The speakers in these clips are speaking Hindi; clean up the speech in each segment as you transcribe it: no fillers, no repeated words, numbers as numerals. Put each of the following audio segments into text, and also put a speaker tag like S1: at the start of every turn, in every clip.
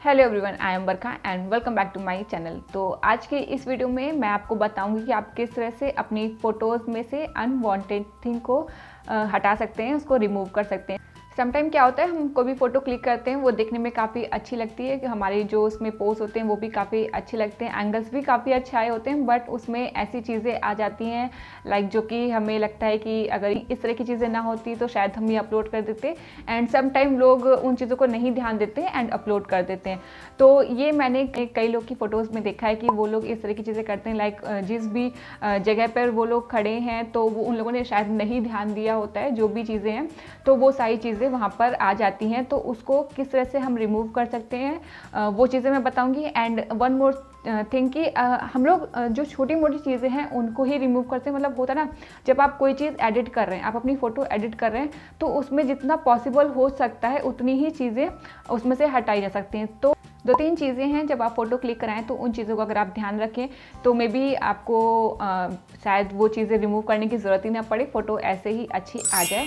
S1: Hello everyone, I am Barkha and welcome back to my channel. तो आज के इस वीडियो में मैं आपको बताऊंगी कि आप किस तरह से अपनी फ़ोटोज़ में से अनवांटेड थिंग को हटा सकते हैं, उसको रिमूव कर सकते हैं। समटाइम क्या होता है, हम कोई भी फ़ोटो क्लिक करते हैं, वो देखने में काफ़ी अच्छी लगती है कि हमारे जो उसमें पोज होते हैं वो भी काफ़ी अच्छे लगते हैं, एंगल्स भी काफ़ी अच्छे आए होते हैं, बट उसमें ऐसी चीज़ें आ जाती हैं लाइक जो कि हमें लगता है कि अगर इस तरह की चीज़ें ना होती तो शायद हम ये अपलोड कर देते। एंड समटाइम लोग उन चीज़ों को नहीं ध्यान देते एंड अपलोड कर देते हैं। तो ये मैंने कई लोग की फ़ोटोज़ में देखा है कि वो लोग इस तरह की चीज़ें करते हैं, लाइक जिस भी जगह पर वो लोग खड़े हैं तो वो उन लोगों ने शायद नहीं ध्यान दिया होता है जो भी चीज़ें हैं, तो वो सारी चीज़ें वहाँ पर आ जाती हैं। तो उसको किस तरह से हम रिमूव कर सकते हैं वो चीज़ें मैं बताऊंगी। एंड वन मोर थिंग कि हम लोग जो छोटी मोटी चीज़ें हैं उनको ही रिमूव करते हैं। मतलब होता है ना, जब आप कोई चीज़ एडिट कर रहे हैं, आप अपनी फ़ोटो एडिट कर रहे हैं, तो उसमें जितना पॉसिबल हो सकता है उतनी ही चीज़ें उसमें से हटाई जा सकती हैं। तो दो तीन चीज़ें हैं, जब आप फ़ोटो क्लिक कराएं तो उन चीज़ों को अगर आप ध्यान रखें तो मे बी आपको शायद वो चीज़ें रिमूव करने की ज़रूरत ही ना पड़े, फ़ोटो ऐसे ही अच्छी आ जाए।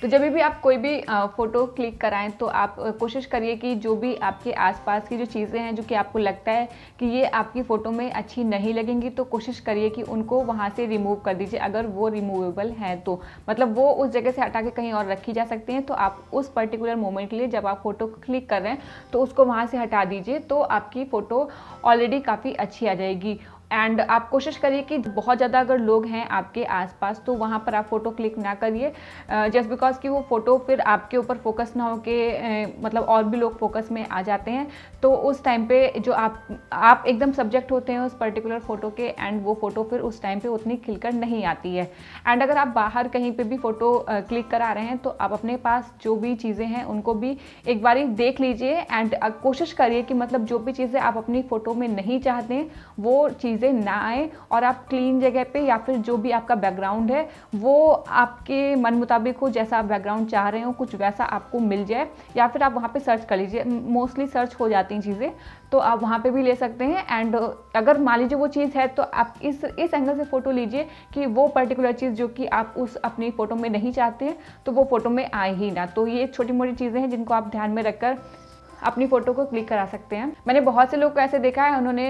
S1: तो जब भी आप कोई भी फ़ोटो क्लिक कराएं तो आप कोशिश करिए कि जो भी आपके आसपास की जो चीज़ें हैं जो कि आपको लगता है कि ये आपकी फ़ोटो में अच्छी नहीं लगेंगी, तो कोशिश करिए कि उनको वहाँ से रिमूव कर दीजिए अगर वो रिमूवेबल हैं तो। मतलब वो उस जगह से हटा के कहीं और रखी जा सकती हैं, तो आप उस पर्टिकुलर मोमेंट के लिए जब आप फ़ोटो क्लिक कर रहे हैं तो उसको वहाँ से हटा दीजिए, तो आपकी फ़ोटो ऑलरेडी काफ़ी अच्छी आ जाएगी। एंड आप कोशिश करिए कि बहुत ज़्यादा अगर लोग हैं आपके आसपास तो वहाँ पर आप फ़ोटो क्लिक ना करिए, जस्ट बिकॉज कि वो फ़ोटो फिर आपके ऊपर फोकस ना हो के मतलब और भी लोग फोकस में आ जाते हैं। तो उस टाइम पे जो आप एकदम सब्जेक्ट होते हैं उस पर्टिकुलर फ़ोटो के, एंड वो फ़ोटो फिर उस टाइम पे उतनी खिलकर नहीं आती है। एंड अगर आप बाहर कहीं पे भी फ़ोटो क्लिक करा रहे हैं तो आप अपने पास जो भी चीज़ें हैं उनको भी एक बारी देख लीजिए एंड कोशिश करिए कि मतलब जो भी चीज़ें आप अपनी फ़ोटो में नहीं चाहते हैं वो चीज़ें ना आए, और आप क्लीन जगह पे या फिर जो भी आपका बैकग्राउंड है वो आपके मन मुताबिक हो, जैसा आप बैकग्राउंड चाह रहे हो कुछ वैसा आपको मिल जाए, या फिर आप वहाँ पे सर्च कर लीजिए। मोस्टली सर्च हो जाती हैं चीज़ें, तो आप वहाँ पे भी ले सकते हैं। एंड अगर मान लीजिए वो चीज़ है तो आप इस एंगल से फ़ोटो लीजिए कि वो पर्टिकुलर चीज़ जो कि आप उस अपनी फ़ोटो में नहीं चाहते हैं तो वो फ़ोटो में आए ही ना। तो ये छोटी मोटी चीज़ें हैं जिनको आप ध्यान में रखकर अपनी फ़ोटो को क्लिक करा सकते हैं। मैंने बहुत से लोग को ऐसे देखा है, उन्होंने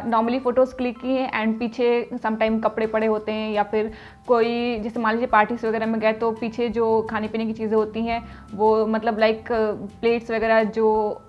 S1: नॉर्मली फ़ोटोज़ क्लिक की हैं एंड पीछे समटाइम कपड़े पड़े होते हैं, या फिर कोई जैसे मान लीजिए पार्टीज़ वगैरह में गए तो पीछे जो खाने पीने की चीज़ें होती हैं वो मतलब लाइक प्लेट्स वगैरह जो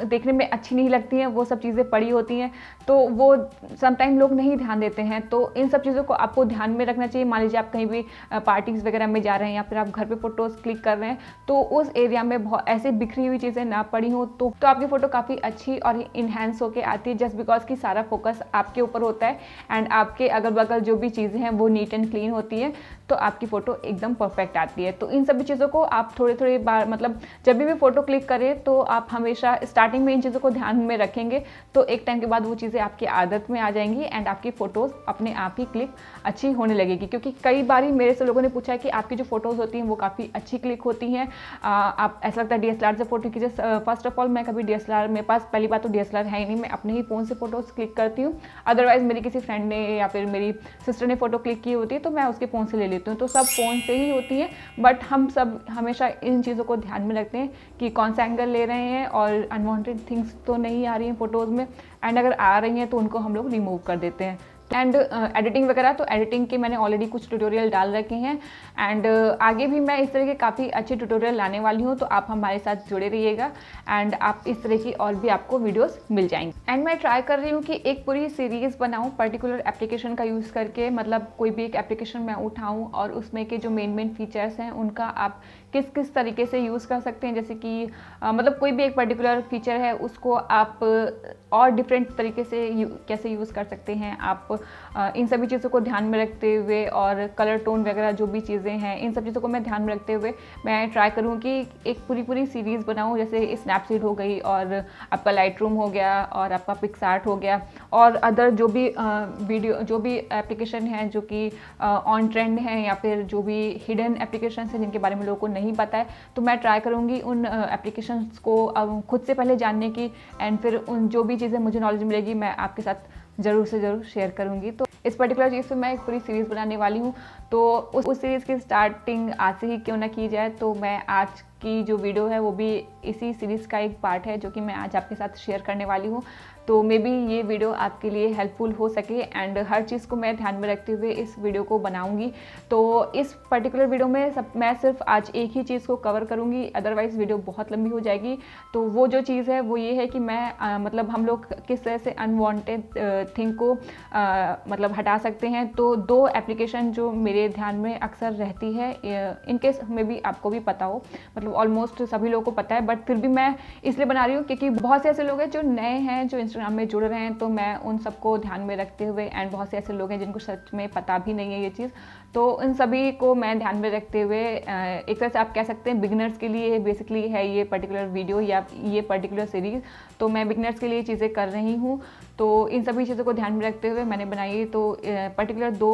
S1: देखने में अच्छी नहीं लगती हैं वो सब चीज़ें पड़ी होती हैं, तो वो समटाइम लोग नहीं ध्यान देते हैं। तो इन सब चीज़ों को आपको ध्यान में रखना चाहिए। मान लीजिए आप कहीं भी पार्टीज़ वगैरह में जा रहे हैं या फिर आप घर पे फ़ोटोज़ क्लिक कर रहे हैं तो उस एरिया में बहुत ऐसे बिखरी हुई चीज़ें ना पड़ी हो तो आपकी फ़ोटो काफ़ी अच्छी और इन्हेंस होकर आती है, जस्ट बिकॉज कि सारा फोकस आपके ऊपर होता है एंड आपके अगल बगल जो भी चीज़ें हैं वो नीट एंड क्लीन होती है, तो आपकी फ़ोटो एकदम परफेक्ट आती है। तो इन सभी चीज़ों को आप थोड़ी थोड़ी बार मतलब जब भी फ़ोटो क्लिक करें तो आप हमेशा स्टार्टिंग में इन चीज़ों को ध्यान में रखेंगे तो एक टाइम के बाद वो चीज़ें आपकी आदत में आ जाएंगी एंड आपकी फ़ोटोज़ अपने आप ही क्लिक अच्छी होने लगेगी। क्योंकि कई बार मेरे से लोगों ने पूछा है कि आपकी जो फ़ोटोज़ होती हैं वो काफ़ी अच्छी क्लिक होती हैं, आप ऐसा लगता है DSLR से फ़ोटो खींचे। फर्स्ट ऑफ ऑल मैं कभी DSLR, मेरे पास पहली बात तो DSLR है ही नहीं, मैं अपने ही फ़ोन से फ़ोटोज़ क्लिक करती हूँ। अदरवाइज़ मेरी किसी फ्रेंड ने या फिर मेरी सिस्टर ने फ़ोटो क्लिक की होती है तो मैं उसके फ़ोन से ले लेती हूँ। तो सब फ़ोन से ही होती हैं, बट हम सब हमेशा इन चीज़ों को ध्यान में रखते हैं कि कौन सा एंगल ले रहे हैं और अनवांटेड थिंग्स तो नहीं आ रही हैं फ़ोटोज़ में, एंड अगर आ रही हैं तो उनको हम लोग रिमूव कर देते हैं। एंड एडिटिंग वगैरह, तो एडिटिंग के मैंने ऑलरेडी कुछ ट्यूटोरियल डाल रखे हैं एंड आगे भी मैं इस तरह के काफ़ी अच्छे ट्यूटोरियल लाने वाली हूँ, तो आप हमारे साथ जुड़े रहिएगा एंड आप इस तरह की और भी आपको वीडियोस मिल जाएंगी। एंड मैं ट्राई कर रही हूँ कि एक पूरी सीरीज़ बनाऊँ पर्टिकुलर एप्लीकेशन का यूज़ करके, मतलब कोई भी एक एप्लीकेशन मैं उठाऊँ और उसमें के जो मेन फीचर्स हैं उनका आप किस किस तरीके से यूज़ कर सकते हैं। जैसे कि मतलब कोई भी एक पर्टिकुलर फीचर है उसको आप और डिफरेंट तरीके से कैसे यूज़ कर सकते हैं आप, इन सभी चीज़ों को ध्यान में रखते हुए, और कलर टोन वगैरह जो भी चीज़ें हैं इन सब चीज़ों को मैं ध्यान में रखते हुए मैं ट्राई करूँ कि एक पूरी सीरीज़ बनाऊँ। जैसे स्नैपसीड हो गई, और आपका लाइटरूम हो गया, और आपका पिक्सआर्ट हो गया, और अदर जो भी वीडियो जो भी एप्लीकेशन हैं जो कि ऑन ट्रेंड हैं, या फिर जो भी हिडन एप्लीकेशन हैं जिनके बारे में लोगों को नहीं पता है, तो मैं ट्राई करूँगी उन एप्लीकेशंस को खुद से पहले जानने की, एंड फिर उन जो भी चीज़ें मुझे नॉलेज मिलेगी मैं आपके साथ ज़रूर से ज़रूर शेयर करूँगी। तो इस पर्टिकुलर चीज़ पे मैं एक पूरी सीरीज़ बनाने वाली हूँ, तो उस सीरीज़ की स्टार्टिंग आज से ही क्यों ना की जाए। तो मैं आज की जो वीडियो है वो भी इसी सीरीज़ का एक पार्ट है जो कि मैं आज आपके साथ शेयर करने वाली हूँ। तो मे बी ये वीडियो आपके लिए हेल्पफुल हो सके एंड हर चीज़ को मैं ध्यान में रखते हुए इस वीडियो को बनाऊंगी। तो इस पर्टिकुलर वीडियो में मैं सिर्फ आज एक ही चीज़ को कवर करूंगी, अदरवाइज़ वीडियो बहुत लंबी हो जाएगी। तो वो जो चीज़ है वो ये है कि मैं मतलब हम लोग किस तरह से अनवांटेड थिंग को मतलब हटा सकते हैं। तो 2 एप्लीकेशन जो मेरे ध्यान में अक्सर रहती है, इनकेस में भी आपको भी पता हो, मतलब ऑलमोस्ट सभी लोगों को पता है, बट फिर भी मैं इसलिए बना रही हूँ क्योंकि बहुत से ऐसे लोग हैं जो नए हैं जो इंस्टाग्राम में जुड़ रहे हैं। तो मैं उन सबको ध्यान में रखते हुए एंड बहुत से ऐसे लोग हैं जिनको सच में पता भी नहीं है ये चीज़, तो इन सभी को मैं ध्यान में रखते हुए एक तरह से आप कह सकते हैं बिगिनर्स के लिए बेसिकली है ये पर्टिकुलर वीडियो या ये पर्टिकुलर सीरीज़। तो मैं बिगिनर्स के लिए चीज़ें कर रही हूँ, तो इन सभी चीज़ों को ध्यान में रखते हुए मैंने बनाई। तो पर्टिकुलर 2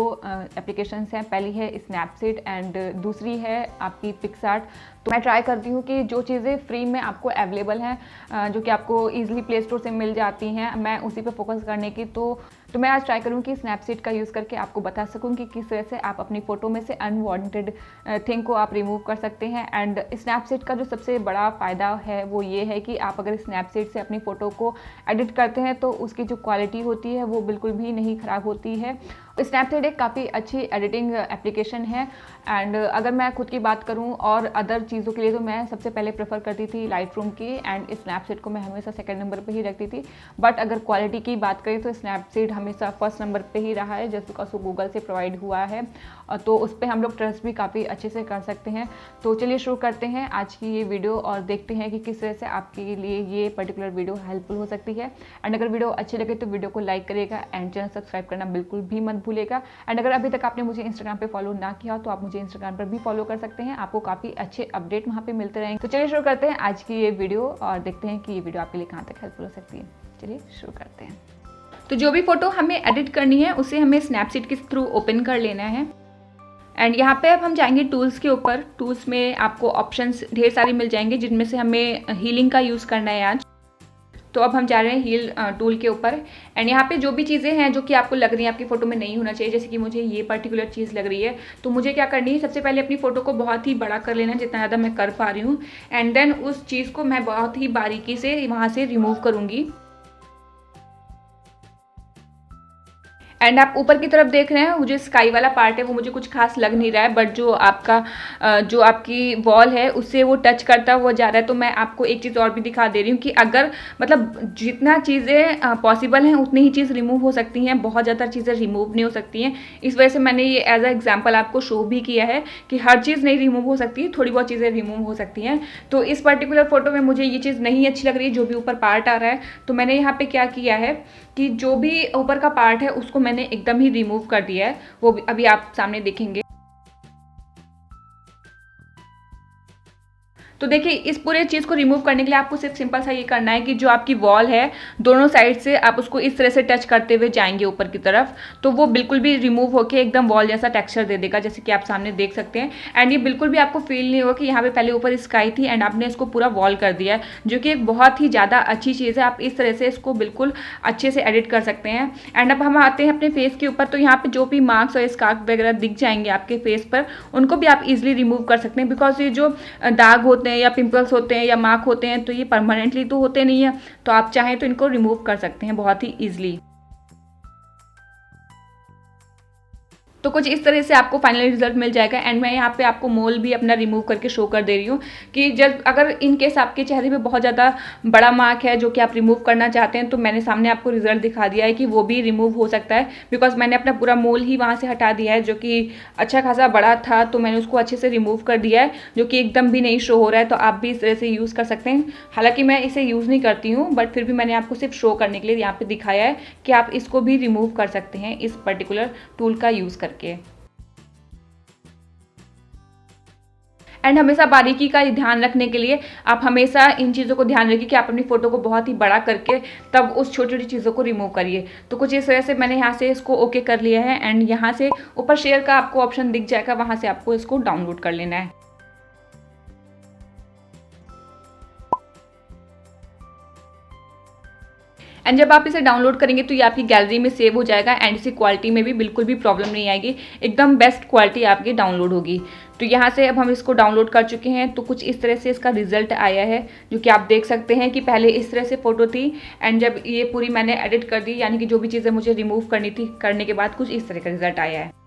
S1: एप्लीकेशंस हैं, पहली है स्नैपसीड एंड दूसरी है आपकी पिक्सआर्ट। तो मैं ट्राई करती हूँ कि जो चीज़ें फ्री में आपको अवेलेबल हैं, जो कि आपको ईजिली प्ले स्टोर से मिल जाती हैं, मैं उसी पे फोकस करने की। तो मैं आज ट्राई करूँ कि स्नैपसीड का यूज़ करके आपको बता सकूँ कि किस तरह से आप अपनी फ़ोटो में से अनवांटेड थिंग को आप रिमूव कर सकते हैं। एंड स्नैपसीड का जो सबसे बड़ा फ़ायदा है वो ये है कि आप अगर स्नैपसीड से अपनी फ़ोटो को एडिट करते हैं तो उसकी जो क्वालिटी होती है वो बिल्कुल भी नहीं ख़राब होती है। स्नैपसीड एक काफ़ी अच्छी एडिटिंग एप्लीकेशन है। एंड अगर मैं खुद की बात करूं और अदर चीज़ों के लिए तो मैं सबसे पहले प्रेफर करती थी लाइटरूम की, एंड स्नैपसीड को मैं हमेशा सेकंड नंबर पे ही रखती थी। बट अगर क्वालिटी की बात करें तो स्नैपसीड हमेशा फर्स्ट नंबर पे ही रहा है, जस्ट बिकॉज वो गूगल से प्रोवाइड हुआ है। तो उस पर हम लोग ट्रस्ट भी काफ़ी अच्छे से कर सकते हैं। तो चलिए शुरू करते हैं आज की ये वीडियो और देखते हैं कि किस तरह से आपके लिए ये पर्टिकुलर वीडियो हेल्पफुल हो सकती है। एंड अगर वीडियो अच्छी लगे तो वीडियो को लाइक करिएगा एंड चैनल सब्सक्राइब करना बिल्कुल भी मत भूलिएगा। एंड अगर अभी तक आपने मुझे इंस्टाग्राम पे फॉलो ना किया हो तो आप मुझे इंस्टाग्राम पर भी फॉलो कर सकते हैं, आपको काफ़ी अच्छे अपडेट वहाँ पे मिलते रहेंगे। तो चलिए शुरू करते हैं आज की ये वीडियो और देखते हैं कि ये वीडियो आपके लिए कहाँ तक हेल्पफुल हो सकती है। चलिए शुरू करते हैं। तो जो भी फोटो हमें एडिट करनी है उसे हमें स्नैपसीड के थ्रू ओपन कर लेना है। एंड यहाँ पे अब हम जाएंगे टूल्स के ऊपर। टूल्स में आपको ऑप्शंस ढेर सारी मिल जाएंगे जिनमें से हमें हीलिंग का यूज़ करना है आज। तो अब हम जा रहे हैं हील टूल के ऊपर। एंड यहाँ पे जो भी चीज़ें हैं जो कि आपको लग रही हैं आपकी फ़ोटो में नहीं होना चाहिए, जैसे कि मुझे ये पर्टिकुलर चीज़ लग रही है, तो मुझे क्या करनी है, सबसे पहले अपनी फ़ोटो को बहुत ही बड़ा कर लेना जितना ज़्यादा मैं कर पा रही हूँ। एंड देन उस चीज़ को मैं बहुत ही बारीकी से वहाँ से रिमूव करूँगी। एंड आप ऊपर की तरफ देख रहे हैं वो जो स्काई वाला पार्ट है वो मुझे कुछ खास लग नहीं रहा है, बट जो आपकी वॉल है उससे वो टच करता हुआ जा रहा है। तो मैं आपको एक चीज़ और भी दिखा दे रही हूँ कि अगर मतलब जितना चीज़ें पॉसिबल हैं उतनी ही चीज़ रिमूव हो सकती हैं, बहुत ज़्यादा चीज़ें रिमूव नहीं हो सकती हैं। इस वजह से मैंने ये एज अ एग्जाम्पल आपको शो भी किया है कि हर चीज़ नहीं रिमूव हो सकती, थोड़ी बहुत चीज़ें रिमूव हो सकती हैं। तो इस पर्टिकुलर फोटो में मुझे ये चीज़ नहीं अच्छी लग रही है, जो भी ऊपर पार्ट आ रहा है। तो मैंने यहाँ पे क्या किया है कि जो भी ऊपर का पार्ट है उसको मैंने एकदम ही रिमूव कर दिया है, वो अभी आप सामने देखेंगे। तो देखिए इस पूरे चीज़ को रिमूव करने के लिए आपको सिर्फ सिंपल सा ये करना है कि जो आपकी वॉल है दोनों साइड से आप उसको इस तरह से टच करते हुए जाएंगे ऊपर की तरफ, तो वो बिल्कुल भी रिमूव होकर एकदम वॉल जैसा टेक्सचर दे देगा, जैसे कि आप सामने देख सकते हैं। एंड ये बिल्कुल भी आपको फील नहीं होगा कि यहाँ पे पहले ऊपर स्काई थी एंड आपने इसको पूरा वॉल कर दिया है, जो कि एक बहुत ही ज़्यादा अच्छी चीज़ है। आप इस तरह से इसको बिल्कुल अच्छे से एडिट कर सकते हैं। एंड अब हम आते हैं अपने फेस के ऊपर। तो यहाँ पे जो भी मार्क्स और स्कार्फ वगैरह दिख जाएंगे आपके फेस पर, उनको भी आप इजिली रिमूव कर सकते हैं, बिकॉज ये जो दाग होते हैं या पिंपल्स होते हैं या मार्क होते हैं तो ये परमानेंटली तो होते नहीं है, तो आप चाहें तो इनको रिमूव कर सकते हैं बहुत ही ईजिली। तो कुछ इस तरह से आपको फाइनल रिजल्ट मिल जाएगा। एंड मैं यहाँ पे आपको मोल भी अपना रिमूव करके शो कर दे रही हूँ कि जब अगर इन केस आपके चेहरे पे बहुत ज़्यादा बड़ा मार्क है जो कि आप रिमूव करना चाहते हैं, तो मैंने सामने आपको रिजल्ट दिखा दिया है कि वो भी रिमूव हो सकता है, बिकॉज मैंने अपना पूरा मोल ही वहाँ से हटा दिया है जो कि अच्छा खासा बड़ा था। तो मैंने उसको अच्छे से रिमूव कर दिया है, जो कि एकदम भी नहीं शो हो रहा है। तो आप भी इस तरह से यूज़ कर सकते हैं। हालांकि मैं इसे यूज़ नहीं करती हूँ, बट फिर भी मैंने आपको सिर्फ शो करने के लिए यहाँ पर दिखाया है कि आप इसको भी रिमूव कर सकते हैं इस पर्टिकुलर टूल का यूज़ करके। एंड हमेशा बारीकी का ध्यान रखने के लिए आप हमेशा इन चीज़ों को ध्यान रखिए कि आप अपनी फ़ोटो को बहुत ही बड़ा करके तब उस छोटी छोटी चीज़ों को रिमूव करिए। तो कुछ इस वजह से मैंने यहाँ से इसको ओके कर लिया है। एंड यहाँ से ऊपर शेयर का आपको ऑप्शन दिख जाएगा, वहाँ से आपको इसको डाउनलोड कर लेना है। एंड जब आप इसे डाउनलोड करेंगे तो ये आपकी गैलरी में सेव हो जाएगा एंड इसी क्वालिटी में भी बिल्कुल भी प्रॉब्लम नहीं आएगी, एकदम बेस्ट क्वालिटी आपकी डाउनलोड होगी। तो यहाँ से अब हम इसको डाउनलोड कर चुके हैं। तो कुछ इस तरह से इसका रिजल्ट आया है, जो कि आप देख सकते हैं कि पहले इस तरह से फ़ोटो थी एंड जब ये पूरी मैंने एडिट कर दी, यानी कि जो भी चीज़ें मुझे रिमूव करनी थी, करने के बाद कुछ इस तरह का रिजल्ट आया है।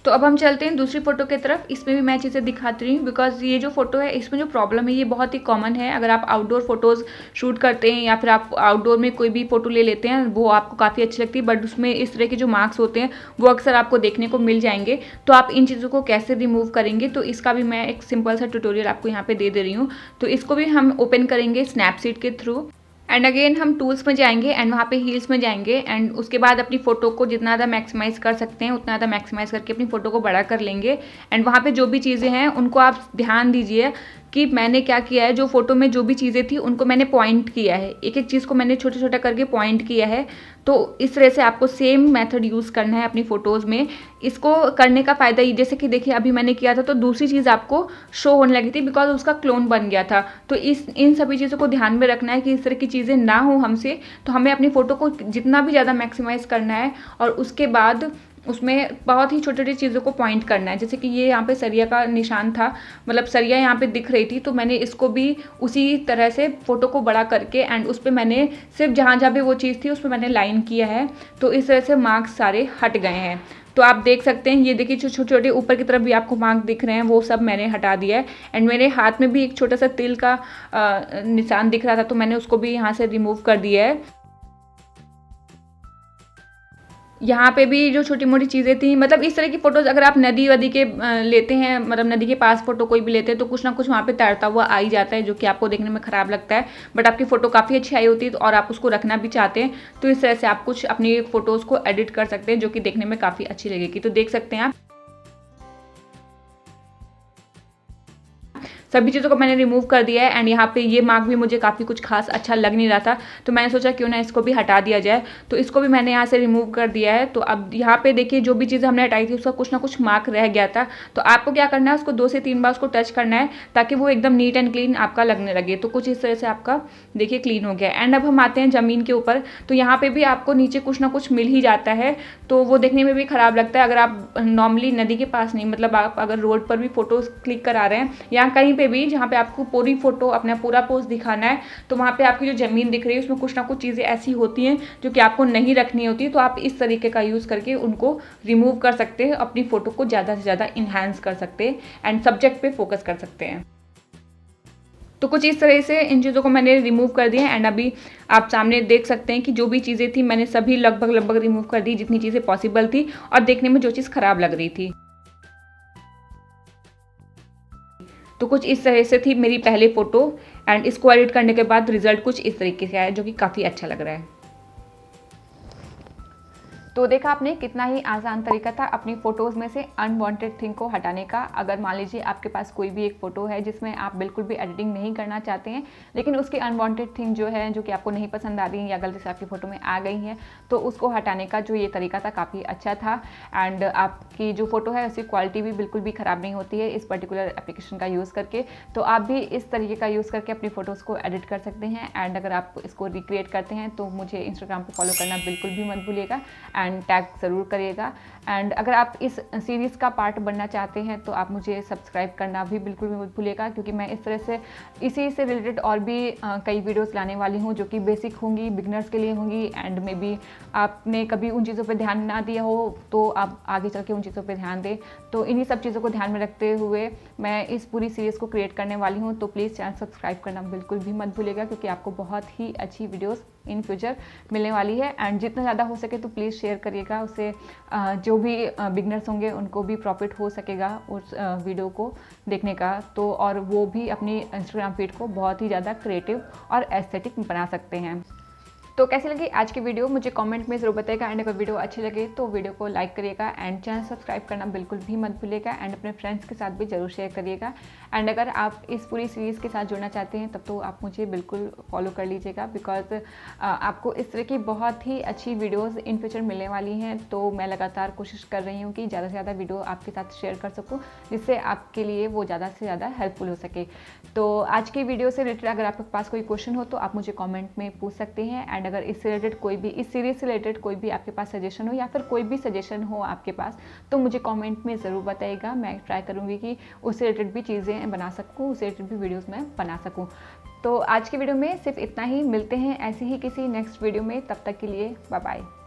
S1: तो अब हम चलते हैं दूसरी फ़ोटो की तरफ। इसमें भी मैं चीज़ें दिखाती रही हूँ, बिकॉज ये जो फ़ोटो है इसमें जो प्रॉब्लम है ये बहुत ही कॉमन है। अगर आप आउटडोर फोटोज़ शूट करते हैं या फिर आप आउटडोर में कोई भी फ़ोटो ले लेते हैं, वो आपको काफ़ी अच्छी लगती है, बट उसमें इस तरह के जो मार्क्स होते हैं वो अक्सर आपको देखने को मिल जाएंगे। तो आप इन चीज़ों को कैसे रिमूव करेंगे, तो इसका भी मैं एक सिंपल सा ट्यूटोरियल आपको यहाँ पे दे रही हूँ। तो इसको भी हम ओपन करेंगे स्नैपसीड के थ्रू एंड अगेन हम टूल्स में जाएंगे एंड वहाँ पे हील्स में जाएंगे एंड उसके बाद अपनी फ़ोटो को जितना ज़्यादा मैक्सिमाइज कर सकते हैं उतना ज़्यादा मैक्सिमाइज करके अपनी फ़ोटो को बड़ा कर लेंगे। एंड वहाँ पे जो भी चीज़ें हैं उनको आप ध्यान दीजिए कि मैंने क्या किया है, जो फोटो में जो भी चीज़ें थी उनको मैंने पॉइंट किया है, एक एक चीज़ को मैंने छोटा छोटा करके पॉइंट किया है। तो इस तरह से आपको सेम मेथड यूज़ करना है अपनी फ़ोटोज़ में। इसको करने का फ़ायदा ये, जैसे कि देखिए अभी मैंने किया था तो दूसरी चीज़ आपको शो होने लगी थी बिकॉज उसका क्लोन बन गया था। तो इन सभी चीज़ों को ध्यान में रखना है कि इस तरह की चीज़ें ना हो हमसे। तो हमें अपनी फ़ोटो को जितना भी ज़्यादा मैक्सिमाइज़ करना है और उसके बाद उसमें बहुत ही छोटी छोटी चीज़ों को पॉइंट करना है। जैसे कि ये यहाँ पे सरिया का निशान था, मतलब सरिया यहाँ पे दिख रही थी, तो मैंने इसको भी उसी तरह से फ़ोटो को बड़ा करके एंड उस पर मैंने सिर्फ जहाँ जहाँ पे वो चीज़ थी उस पर मैंने लाइन किया है। तो इस तरह से मार्क्स सारे हट गए हैं। तो आप देख सकते हैं, ये देखिए छोटे छोटे ऊपर की तरफ भी आपको मार्क दिख रहे हैं, वो सब मैंने हटा दिया है। एंड मेरे हाथ में भी एक छोटा सा तिल का निशान दिख रहा था, तो मैंने उसको भी यहाँ से रिमूव कर दिया है। यहाँ पे भी जो छोटी मोटी चीज़ें थी, मतलब इस तरह की फ़ोटोज़ अगर आप नदी वदी के लेते हैं, मतलब नदी के पास फ़ोटो कोई भी लेते हैं, तो कुछ ना कुछ वहाँ पे तैरता हुआ आ ही जाता है, जो कि आपको देखने में ख़राब लगता है। बट आपकी फ़ोटो काफ़ी अच्छी आई होती है और आप उसको रखना भी चाहते हैं, तो इस तरह से आप कुछ अपनी फ़ोटोज़ को एडिट कर सकते हैं, जो कि देखने में काफ़ी अच्छी लगेगी। तो देख सकते हैं आप सभी चीज़ों को मैंने रिमूव कर दिया है। एंड यहाँ पे ये मार्क भी मुझे काफ़ी कुछ खास अच्छा लग नहीं रहा था, तो मैंने सोचा क्यों ना इसको भी हटा दिया जाए। तो इसको भी मैंने यहाँ से रिमूव कर दिया है। तो अब यहाँ पे देखिए जो भी चीज़ें हमने हटाई थी उसका कुछ ना कुछ मार्क रह गया था। तो आपको क्या करना है, उसको 2 से 3 बार उसको टच करना है ताकि वो एकदम नीट एंड क्लीन आपका लगने लगे। तो कुछ इस तरह से आपका देखिए क्लीन हो गया। एंड अब हम आते हैं ज़मीन के ऊपर। तो यहाँ पर भी आपको नीचे कुछ ना कुछ मिल ही जाता है, तो वो देखने में भी ख़राब लगता है। अगर आप नॉर्मली नदी के पास नहीं, मतलब आप अगर रोड पर भी फ़ोटोज़ क्लिक करा रहे हैं या कहीं पर भी जहाँ पे आपको पूरी फोटो अपना पूरा पोज दिखाना है, तो वहाँ पे आपकी जो ज़मीन दिख रही है उसमें कुछ ना कुछ चीज़ें ऐसी होती हैं जो कि आपको नहीं रखनी होती। तो आप इस तरीके का यूज़ करके उनको रिमूव कर सकते हैं, अपनी फ़ोटो को ज़्यादा से ज़्यादा इन्हांस कर सकते हैं एंड सब्जेक्ट पे फोकस कर सकते हैं। तो कुछ इस तरह से इन चीज़ों को मैंने रिमूव कर दिया है। एंड अभी आप सामने देख सकते हैं कि जो भी चीज़ें थी मैंने सभी लगभग रिमूव कर दी, जितनी चीज़ें पॉसिबल थी और देखने में जो चीज़ ख़राब लग रही थी। तो कुछ इस तरह से थी मेरी पहली फ़ोटो एंड इसको एडिट करने के बाद रिज़ल्ट कुछ इस तरीके से आया, जो कि काफ़ी अच्छा लग रहा है। तो देखा आपने कितना ही आसान तरीका था अपनी फ़ोटोज़ में से अनवांटेड थिंग को हटाने का। अगर मान लीजिए आपके पास कोई भी एक फ़ोटो है जिसमें आप बिल्कुल भी एडिटिंग नहीं करना चाहते हैं, लेकिन उसकी अनवांटेड थिंग जो है, जो कि आपको नहीं पसंद आ रही है या गलती से आपकी फ़ोटो में आ गई हैं, तो उसको हटाने का जो ये तरीका था काफ़ी अच्छा था। एंड आपकी जो फ़ोटो है उसकी क्वालिटी भी बिल्कुल भी ख़राब नहीं होती है इस पर्टिकुलर एप्लीकेशन का यूज़ करके। तो आप भी इस तरीके का यूज़ करके अपनी फ़ोटोज़ को एडिट कर सकते हैं। एंड अगर आप इसको रिक्रिएट करते हैं तो मुझे इंस्टाग्राम पर फॉलो करना बिल्कुल भी मत भूलिएगा एंड टैग ज़रूर करिएगा। एंड अगर आप इस सीरीज़ का पार्ट बनना चाहते हैं तो आप मुझे सब्सक्राइब करना भी बिल्कुल भी मत भूलिएगा, क्योंकि मैं इस तरह से इसी से रिलेटेड और भी कई वीडियोस लाने वाली हूँ जो कि बेसिक होंगी, बिगनर्स के लिए होंगी। एंड मे बी आपने कभी उन चीज़ों पर ध्यान ना दिया हो तो आप आगे चल के उन चीज़ों पर ध्यान दें। तो इन्हीं सब चीज़ों को ध्यान में रखते हुए मैं इस पूरी सीरीज़ को क्रिएट करने वाली हूँ। तो प्लीज़ चैनल सब्सक्राइब करना बिल्कुल भी मत भूलिएगा, क्योंकि आपको बहुत ही अच्छी वीडियोज़ इन फ्यूचर मिलने वाली है। एंड जितना ज़्यादा हो सके तो प्लीज़ शेयर करिएगा, उससे जो भी बिगनर्स होंगे उनको भी प्रॉफिट हो सकेगा उस वीडियो को देखने का। तो और वो भी अपनी इंस्टाग्राम फीड को बहुत ही ज़्यादा क्रिएटिव और एस्थेटिक बना सकते हैं। तो कैसी लगी आज की वीडियो मुझे कमेंट में ज़रूर बताइएगा। एंड अगर वीडियो अच्छी लगे तो वीडियो को लाइक करिएगा एंड चैनल सब्सक्राइब करना बिल्कुल भी मत भूलिएगा एंड अपने फ्रेंड्स के साथ भी ज़रूर शेयर करिएगा। एंड अगर आप इस पूरी सीरीज़ के साथ जुड़ना चाहते हैं तब तो आप मुझे बिल्कुल फॉलो कर लीजिएगा, बिकॉज आपको इस तरह की बहुत ही अच्छी वीडियोज़ इन फ्यूचर मिलने वाली हैं। तो मैं लगातार कोशिश कर रही हूँ कि ज़्यादा से ज़्यादा वीडियो आपके साथ शेयर कर सकूँ, जिससे आपके लिए वो ज़्यादा से ज़्यादा हेल्पफुल हो सके। तो आज की वीडियो से रिलेटेड अगर आपके पास कोई क्वेश्चन हो तो आप मुझे कॉमेंट में पूछ सकते हैं। एंड अगर इससे रिलेटेड कोई भी, इस सीरीज से रिलेटेड कोई भी आपके पास सजेशन हो या फिर कोई भी सजेशन हो आपके पास, तो मुझे कमेंट में ज़रूर बताइएगा। मैं ट्राई करूँगी कि उससे रिलेटेड भी चीज़ें बना सकूँ, उससे रिलेटेड भी वीडियोज़ मैं बना सकूँ। तो आज की वीडियो में सिर्फ इतना ही। मिलते हैं ऐसे ही किसी नेक्स्ट वीडियो में, तब तक के लिए बाय बाय।